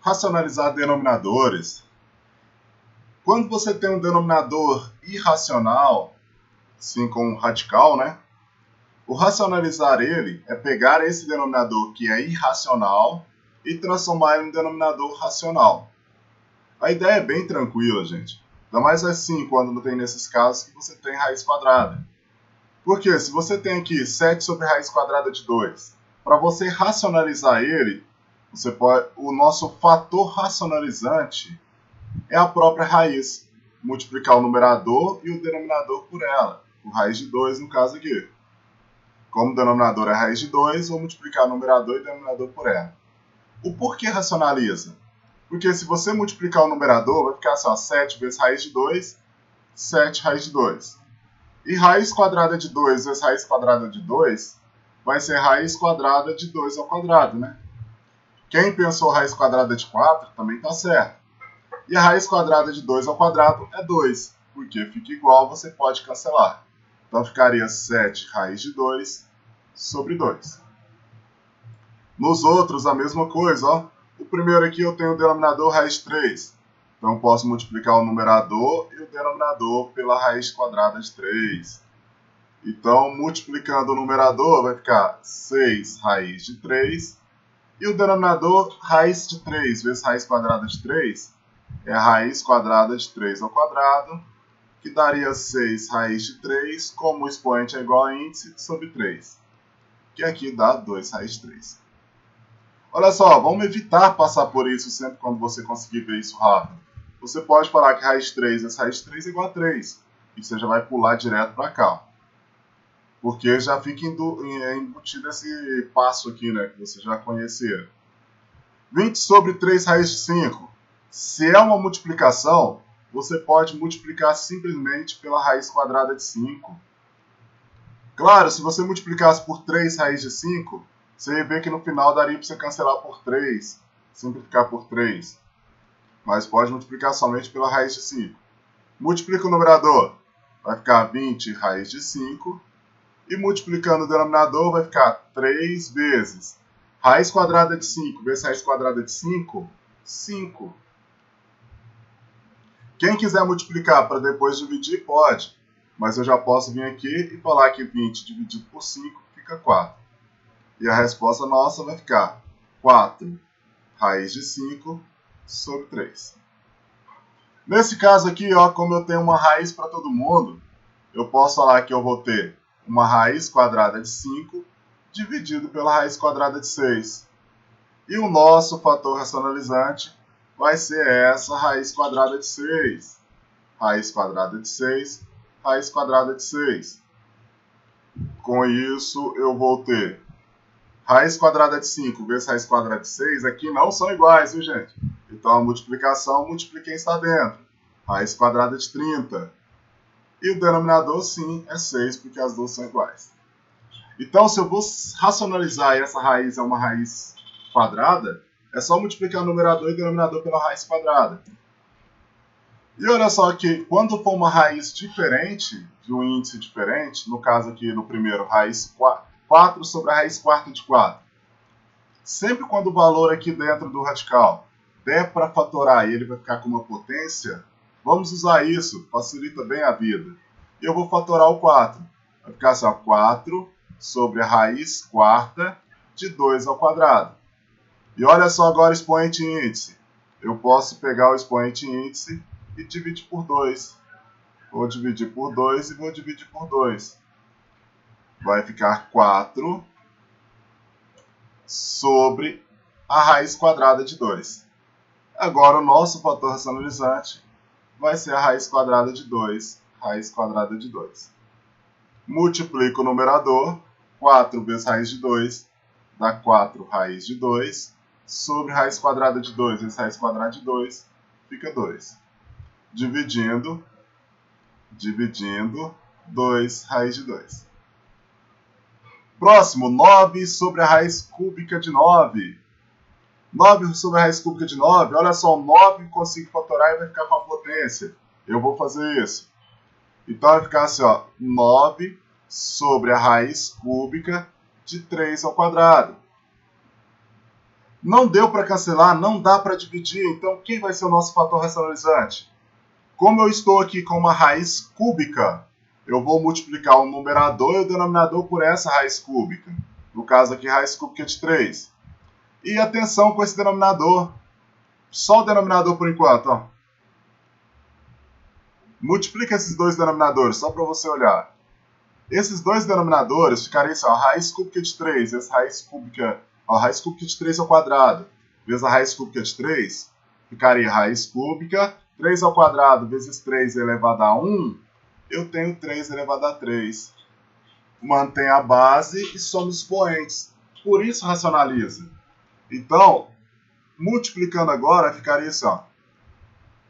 Racionalizar denominadores. Quando você tem um denominador irracional, assim como um radical, né? O racionalizar ele é pegar esse denominador que é irracional e transformar ele em denominador racional. A ideia é bem tranquila, gente. Ainda mais assim quando não tem nesses casos que você tem raiz quadrada. Porque se você tem aqui 7 sobre raiz quadrada de 2, para você racionalizar ele, o nosso fator racionalizante é a própria raiz. Multiplicar o numerador e o denominador por ela. O raiz de 2 no caso aqui. Como o denominador é raiz de 2, vou multiplicar o numerador e o denominador por ela. O porquê racionaliza? Porque se você multiplicar o numerador, vai ficar só 7 vezes raiz de 2, 7 raiz de 2. E raiz quadrada de 2 vezes raiz quadrada de 2 vai ser raiz quadrada de 2 ao quadrado, né? Quem pensou raiz quadrada de 4 também está certo. E a raiz quadrada de 2 ao quadrado é 2, porque fica igual, você pode cancelar. Então ficaria 7 raiz de 2 sobre 2. Nos outros, a mesma coisa, ó. O primeiro aqui eu tenho o denominador raiz de 3. Então, eu posso multiplicar o numerador e o denominador pela raiz quadrada de 3. Então, multiplicando o numerador, vai ficar 6 raiz de 3. E o denominador, raiz de 3 vezes raiz quadrada de 3, é a raiz quadrada de 3 ao quadrado, que daria 6 raiz de 3, como o expoente é igual a índice, sobre 3. Que aqui dá 2 raiz de 3. Olha só, vamos evitar passar por isso sempre quando você conseguir ver isso rápido. Você pode falar que raiz de 3 vezes raiz de 3 é igual a 3. E você já vai pular direto para cá. Porque já fica embutido esse passo aqui, né? Que você já conhecia. 20 sobre 3 raiz de 5. Se é uma multiplicação, você pode multiplicar simplesmente pela raiz quadrada de 5. Claro, se você multiplicasse por 3 raiz de 5, você ia ver que no final daria para você cancelar por 3, simplificar por 3. Mas pode multiplicar somente pela raiz de 5. Multiplica o numerador, vai ficar 20 raiz de 5. E multiplicando o denominador, vai ficar 3 vezes raiz quadrada de 5 vezes raiz quadrada de 5, 5. Quem quiser multiplicar para depois dividir, pode. Mas eu já posso vir aqui e falar que 20 dividido por 5 fica 4. E a resposta nossa vai ficar 4 raiz de 5 sobre 3. Nesse caso aqui, ó, como eu tenho uma raiz para todo mundo, eu posso falar que eu vou ter uma raiz quadrada de 5 dividido pela raiz quadrada de 6. E o nosso fator racionalizante vai ser essa raiz quadrada de 6. Raiz quadrada de 6, raiz quadrada de 6. Com isso, eu vou ter raiz quadrada de 5 vezes raiz quadrada de 6, aqui não são iguais, viu, gente? Então, a multiplicação, multiplique quem está dentro. Raiz quadrada de 30. E o denominador, sim, é 6, porque as duas são iguais. Então, se eu vou racionalizar e essa raiz é uma raiz quadrada, é só multiplicar o numerador e o denominador pela raiz quadrada. E olha só que quando for uma raiz diferente, de um índice diferente, no caso aqui no primeiro, raiz 4 sobre a raiz quarta de 4. Sempre quando o valor aqui dentro do radical der para fatorar e ele vai ficar com uma potência, vamos usar isso, facilita bem a vida. E eu vou fatorar o 4. Vai ficar assim, ó, 4 sobre a raiz quarta de 2 ao quadrado. E olha só agora o expoente índice. Eu posso pegar o expoente índice e dividir por 2. Vou dividir por 2 e vou dividir por 2. Vai ficar 4 sobre a raiz quadrada de 2. Agora o nosso fator racionalizante vai ser a raiz quadrada de 2. Raiz quadrada de 2. Multiplico o numerador. 4 vezes raiz de 2 dá 4 raiz de 2. Sobre raiz quadrada de 2 vezes raiz quadrada de 2 fica 2. Dividindo 2 raiz de 2. Próximo, 9 sobre a raiz cúbica de 9. 9 sobre a raiz cúbica de 9, olha só, 9 consigo fatorar e vai ficar com a potência. Eu vou fazer isso. Então vai ficar assim, ó, 9 sobre a raiz cúbica de 3 ao quadrado. Não deu para cancelar, não dá para dividir, então quem vai ser o nosso fator racionalizante? Como eu estou aqui com uma raiz cúbica, eu vou multiplicar o numerador e o denominador por essa raiz cúbica. No caso aqui, raiz cúbica de 3. E atenção com esse denominador. Só o denominador por enquanto, ó. Multiplica esses dois denominadores, só para você olhar. Esses dois denominadores ficariam assim, ó, raiz cúbica de 3, essa raiz cúbica de 3 ao quadrado, vezes a raiz cúbica de 3, ficaria raiz cúbica, 3 ao quadrado vezes 3 elevado a 1, eu tenho 3 elevado a 3. Mantém a base e soma os expoentes. Por isso racionaliza. Então, multiplicando agora, ficaria assim, ó,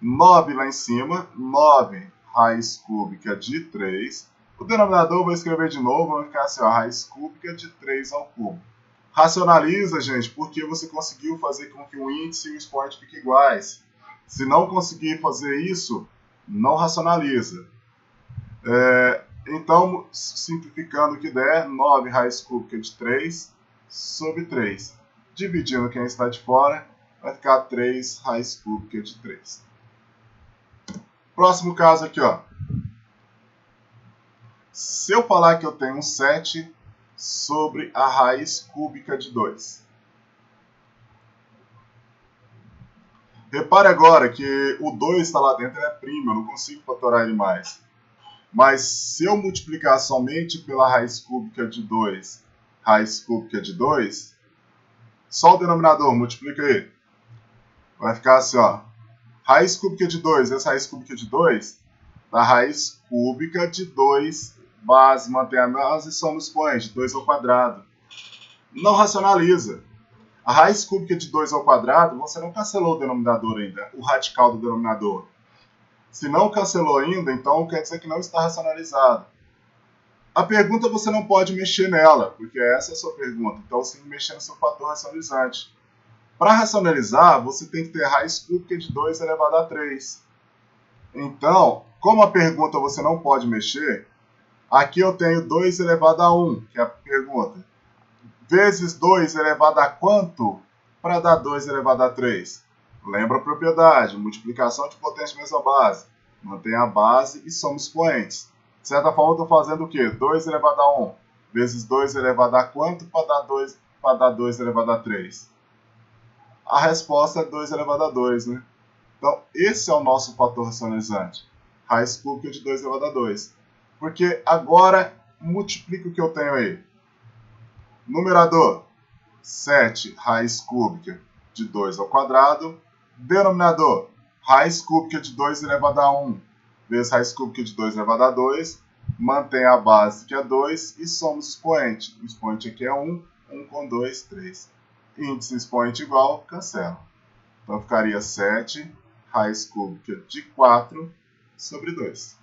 9 lá em cima, 9 raiz cúbica de 3. O denominador eu vou escrever de novo, vai ficar assim, ó, raiz cúbica de 3 ao cubo. Racionaliza, gente, porque você conseguiu fazer com que o índice e o expoente fiquem iguais. Se não conseguir fazer isso, não racionaliza. Então, simplificando o que der, 9 raiz cúbica de 3 sobre 3. Dividindo quem está de fora, vai ficar 3 raiz cúbica de 3. Próximo caso aqui, ó. Se eu falar que eu tenho um 7 sobre a raiz cúbica de 2. Repare agora que o 2 está lá dentro, ele é primo, eu não consigo fatorar ele mais. Mas se eu multiplicar somente pela raiz cúbica de 2, só o denominador, multiplica aí. Vai ficar assim, ó. Raiz cúbica de 2, essa raiz cúbica de 2, da raiz cúbica de 2, base, mantém a base e soma os expoentes, 2 ao quadrado. Não racionaliza. A raiz cúbica de 2 ao quadrado, você não cancelou o denominador ainda, o radical do denominador. Se não cancelou ainda, então quer dizer que não está racionalizado. A pergunta você não pode mexer nela, porque essa é a sua pergunta. Então você tem que mexer no seu fator racionalizante. Para racionalizar, você tem que ter raiz cúbica de 2 elevado a 3. Então, como a pergunta você não pode mexer, aqui eu tenho 2 elevado a 1, que é a pergunta. Vezes 2 elevado a quanto para dar 2 elevado a 3? Lembra a propriedade, multiplicação de potência mesma base. Mantém a base e soma expoentes. De certa forma, eu estou fazendo o quê? 2 elevado a 1 vezes 2 elevado a quanto para dar 2 elevado a 3? A resposta é 2 elevado a 2, né? Então, esse é o nosso fator racionalizante. Raiz cúbica de 2 elevado a 2. Porque agora, multiplica o que eu tenho aí. Numerador, 7 raiz cúbica de 2 ao quadrado. Denominador, raiz cúbica de 2 elevado a 1 vezes raiz cúbica de 2 elevado a 2. Mantém a base, que é 2, e soma os expoentes. O expoente aqui é 1, 1 com 2, 3. Índice expoente igual, cancela. Então ficaria 7 raiz cúbica de 4 sobre 2.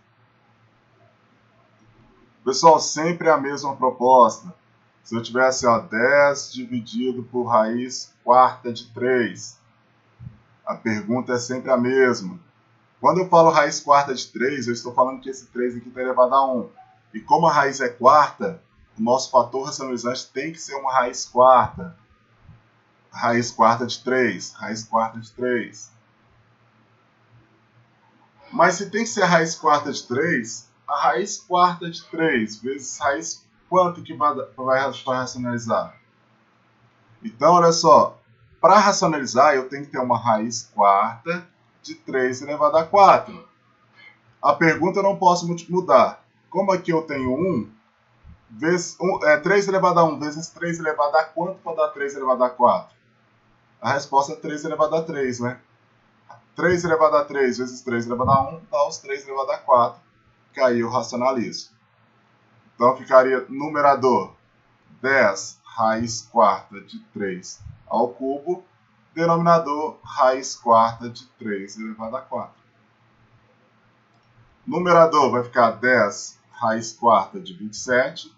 Pessoal, sempre a mesma proposta. Se eu tivesse 10 dividido por raiz quarta de 3, a pergunta é sempre a mesma. Quando eu falo raiz quarta de 3, eu estou falando que esse 3 aqui está elevado a 1. E como a raiz é quarta, o nosso fator racionalizante tem que ser uma raiz quarta. Raiz quarta de 3, raiz quarta de 3. Mas se tem que ser a raiz quarta de 3, a raiz quarta de 3 vezes raiz quanto que vai racionalizar? Então, olha só, para racionalizar eu tenho que ter uma raiz quarta de 3 elevado a 4. A pergunta eu não posso mudar. Como aqui eu tenho 1, 3 elevado a 1 vezes 3 elevado a quanto para dar 3 elevado a 4? A resposta é 3 elevado a 3, né? 3 elevado a 3 vezes 3 elevado a 1 dá os 3 elevado a 4, que aí eu racionalizo. Então ficaria numerador 10 raiz quarta de 3 ao cubo, denominador raiz quarta de 3 elevado a 4. Numerador vai ficar 10 raiz quarta de 27,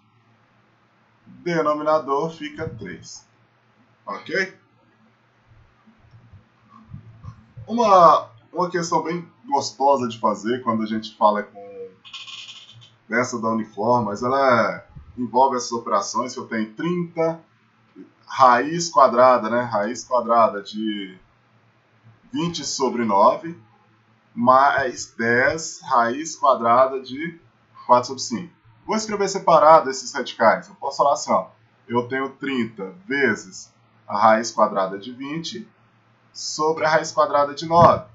denominador fica 3. Ok? Uma questão bem gostosa de fazer quando a gente fala com dessa da Unifor, mas ela envolve essas operações que eu tenho 30 raiz quadrada, né? Raiz quadrada de 20 sobre 9 mais 10 raiz quadrada de 4 sobre 5. Vou escrever separado esses radicais. Eu posso falar assim, ó, eu tenho 30 vezes a raiz quadrada de 20 sobre a raiz quadrada de 9,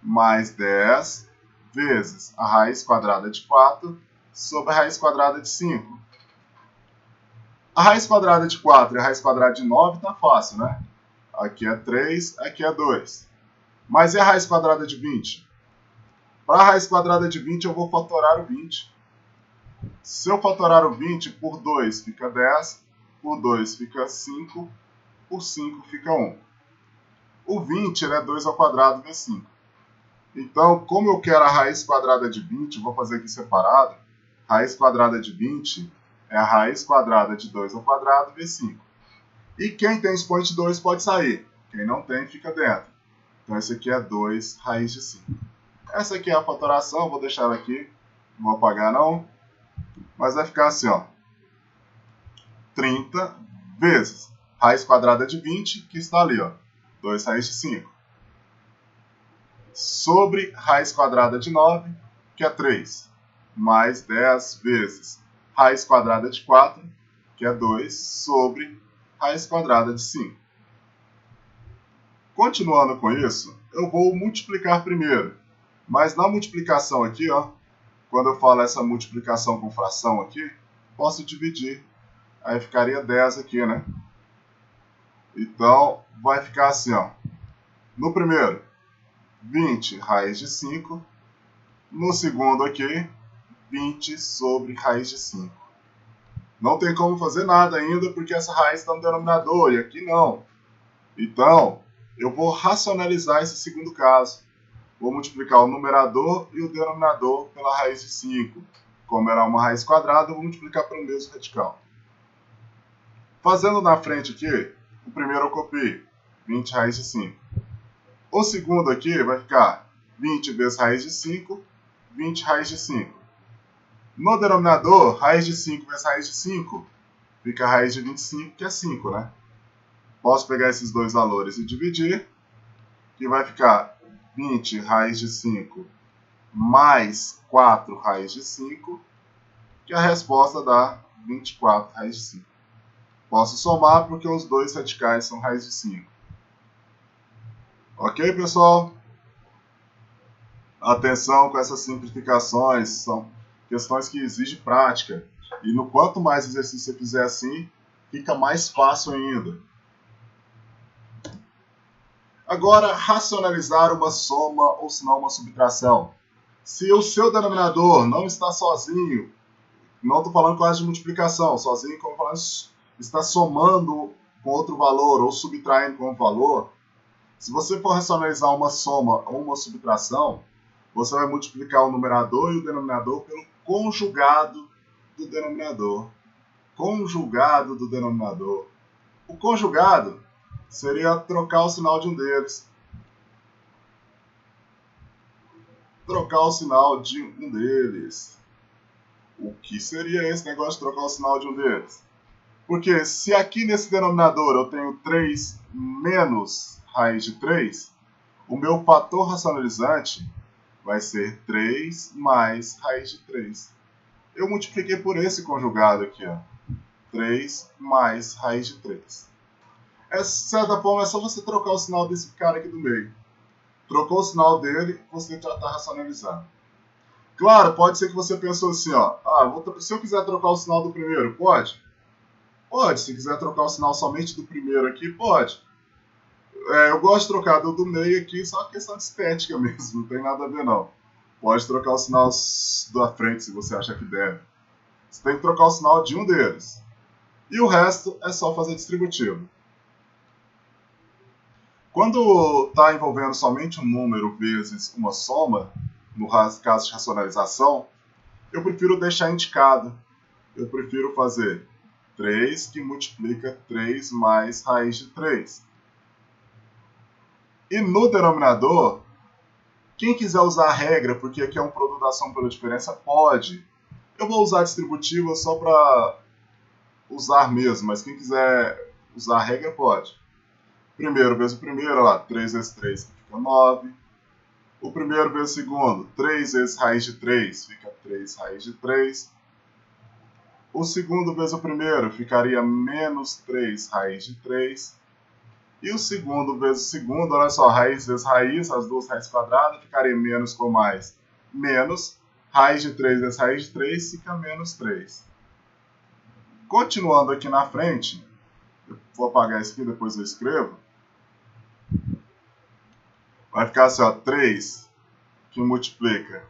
mais 10 vezes a raiz quadrada de 4 sobre a raiz quadrada de 5. A raiz quadrada de 4 e a raiz quadrada de 9 tá fácil, né? Aqui é 3, aqui é 2. Mas e a raiz quadrada de 20? Para a raiz quadrada de 20 eu vou fatorar o 20. Se eu fatorar o 20 por 2 fica 10, por 2 fica 5, por 5 fica 1. O 20 ele é 2 ao quadrado vezes 5. Então, como eu quero a raiz quadrada de 20, eu vou fazer aqui separado. Raiz quadrada de 20 é a raiz quadrada de 2 ao quadrado vezes 5. E quem tem expoente 2 pode sair. Quem não tem, fica dentro. Então, esse aqui é 2 raiz de 5. Essa aqui é a fatoração, vou deixar ela aqui. Não vou apagar não. Mas vai ficar assim, ó. 30 vezes raiz quadrada de 20, que está ali, ó. 2 raiz de 5. Sobre raiz quadrada de 9, que é 3. Mais 10 vezes raiz quadrada de 4, que é 2, sobre raiz quadrada de 5. Continuando com isso, eu vou multiplicar primeiro. Mas na multiplicação aqui, ó, quando eu falo essa multiplicação com fração aqui, posso dividir. Aí ficaria 10 aqui, né? Então, vai ficar assim, ó. No primeiro, 20 raiz de 5. No segundo aqui, 20 sobre raiz de 5. Não tem como fazer nada ainda, porque essa raiz está no denominador, e aqui não. Então, eu vou racionalizar esse segundo caso. Vou multiplicar o numerador e o denominador pela raiz de 5. Como era uma raiz quadrada, eu vou multiplicar pelo mesmo radical. Fazendo na frente aqui, o primeiro eu copio, 20 raiz de 5. O segundo aqui vai ficar 20 vezes raiz de 5, 20 raiz de 5. No denominador, raiz de 5 vezes raiz de 5, fica raiz de 25, que é 5, né? Posso pegar esses dois valores e dividir, que vai ficar 20 raiz de 5 mais 4 raiz de 5, que a resposta dá 24 raiz de 5. Posso somar porque os dois radicais são raiz de 5. Ok, pessoal? Atenção com essas simplificações, são questões que exigem prática. E no quanto mais exercício você fizer assim, fica mais fácil ainda. Agora, racionalizar uma soma ou se não uma subtração. Se o seu denominador não está sozinho, não estou falando quase de multiplicação, sozinho, como falando, está somando com outro valor ou subtraindo com outro valor, se você for racionalizar uma soma ou uma subtração, você vai multiplicar o numerador e o denominador pelo conjugado do denominador. Conjugado do denominador. O conjugado seria trocar o sinal de um deles. Trocar o sinal de um deles. O que seria esse negócio de trocar o sinal de um deles? Porque se aqui nesse denominador eu tenho 3 menos raiz de 3, o meu fator racionalizante vai ser 3 mais raiz de 3. Eu multipliquei por esse conjugado aqui, ó. 3 mais raiz de 3. De certa forma, é só você trocar o sinal desse cara aqui do meio. Trocou o sinal dele, você já está racionalizando. Claro, pode ser que você pensou assim, ó. Se eu quiser trocar o sinal do primeiro, pode? Pode. Se quiser trocar o sinal somente do primeiro aqui, pode. Eu gosto de trocar do meio aqui, só questão de estética mesmo, não tem nada a ver não. Pode trocar o sinal da frente se você acha que deve. Você tem que trocar o sinal de um deles. E o resto é só fazer distributivo. Quando está envolvendo somente um número vezes uma soma, no caso de racionalização, eu prefiro deixar indicado. Eu prefiro fazer 3 que multiplica 3 mais raiz de 3. E no denominador, quem quiser usar a regra, porque aqui é um produto da soma pela diferença, pode. Eu vou usar distributiva só para usar mesmo, mas quem quiser usar a regra, pode. Primeiro vezes o primeiro, olha lá, 3 vezes 3 fica 9. O primeiro vezes o segundo, 3 vezes raiz de 3 fica 3 raiz de 3. O segundo vezes o primeiro ficaria menos 3 raiz de 3. E o segundo vezes o segundo, olha só, raiz vezes raiz, as duas raízes quadradas, ficaria menos com mais, menos. Raiz de 3 vezes raiz de 3 fica menos 3. Continuando aqui na frente, eu vou apagar isso aqui, depois eu escrevo. Vai ficar assim, ó, 3 que multiplica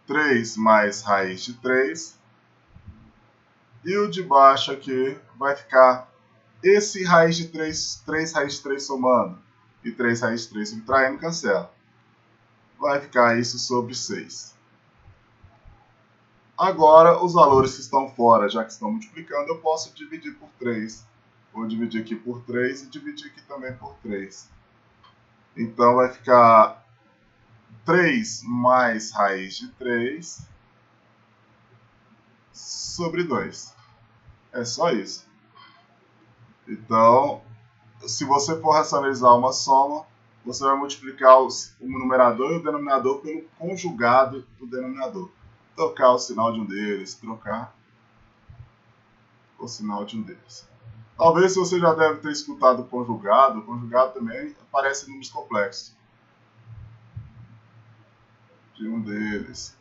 3 mais raiz de 3. E o de baixo aqui vai ficar esse raiz de 3, 3 raiz de 3 somando e 3 raiz de 3 subtraindo, cancela. Vai ficar isso sobre 6. Agora, os valores que estão fora, já que estão multiplicando, eu posso dividir por 3. Vou dividir aqui por 3 e dividir aqui também por 3. Então, vai ficar 3 mais raiz de 3 sobre 2. É só isso. Então, se você for racionalizar uma soma, você vai multiplicar o numerador e o denominador pelo conjugado do denominador. Trocar o sinal de um deles, trocar o sinal de um deles. Talvez se você já deve ter escutado o conjugado também aparece em números complexos. De um deles.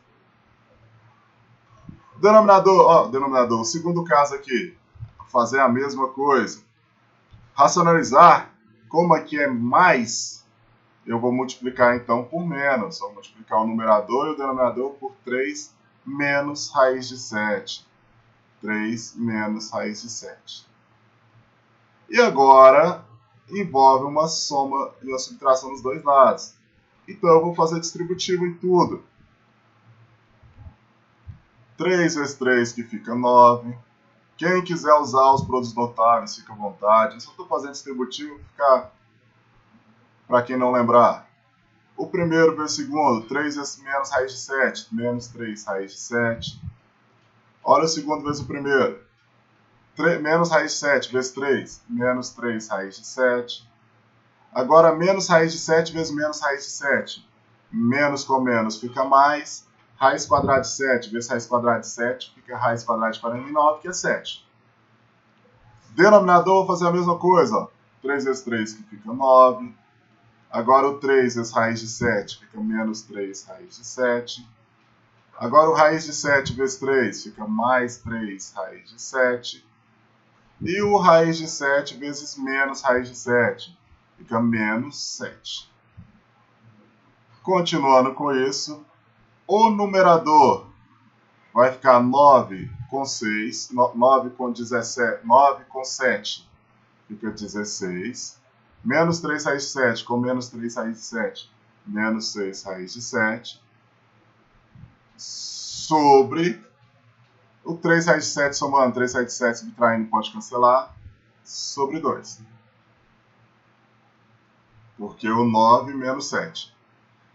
Denominador, o segundo caso aqui, fazer a mesma coisa. Racionalizar, como aqui é mais, eu vou multiplicar então por menos. Vou multiplicar o numerador e o denominador por 3 menos raiz de 7. 3 menos raiz de 7. E agora, envolve uma soma e uma subtração dos dois lados. Então eu vou fazer distributivo em tudo. 3 vezes 3 que fica 9. Quem quiser usar os produtos notáveis, fica à vontade. Eu só estou fazendo distributivo, ficar para quem não lembrar. O primeiro vezes o segundo, 3 vezes menos raiz de 7, menos 3 raiz de 7. Olha o segundo vezes o primeiro. Menos raiz de 7 vezes 3, menos 3 raiz de 7. Agora, menos raiz de 7 vezes menos raiz de 7. Menos com menos fica mais. Raiz quadrada de 7 vezes raiz quadrada de 7 fica raiz quadrada de 49, que é 7. Denominador, vou fazer a mesma coisa. Ó. 3 vezes 3 que fica 9. Agora o 3 vezes raiz de 7 fica menos 3 raiz de 7. Agora o raiz de 7 vezes 3 fica mais 3 raiz de 7. E o raiz de 7 vezes menos raiz de 7 fica menos 7. Continuando com isso, o numerador vai ficar 9 com 6, 9 com 17, 9 com 7 fica 16. Menos 3 raiz de 7 com menos 3 raiz de 7, menos 6 raiz de 7. Sobre o 3 raiz de 7 somando, 3 raiz de 7 subtraindo, pode cancelar, sobre 2. Porque o 9 menos 7.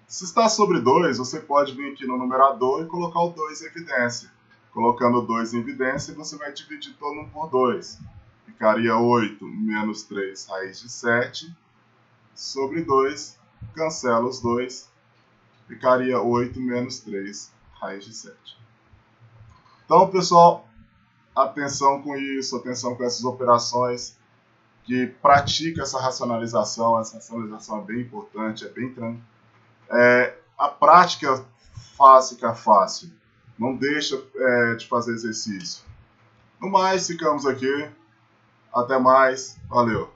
Se está sobre 2, você pode vir aqui no numerador e colocar o 2 em evidência. Colocando o 2 em evidência, você vai dividir todo mundo por 2. Ficaria 8 menos 3 raiz de 7 sobre 2. Cancela os 2. Ficaria 8 menos 3 raiz de 7. Então, pessoal, atenção com isso, atenção com essas operações, que pratica essa racionalização. Essa racionalização é bem importante, é bem tranquila. A prática fica fácil. Não deixa de fazer exercício. No mais, ficamos aqui. Até mais. Valeu.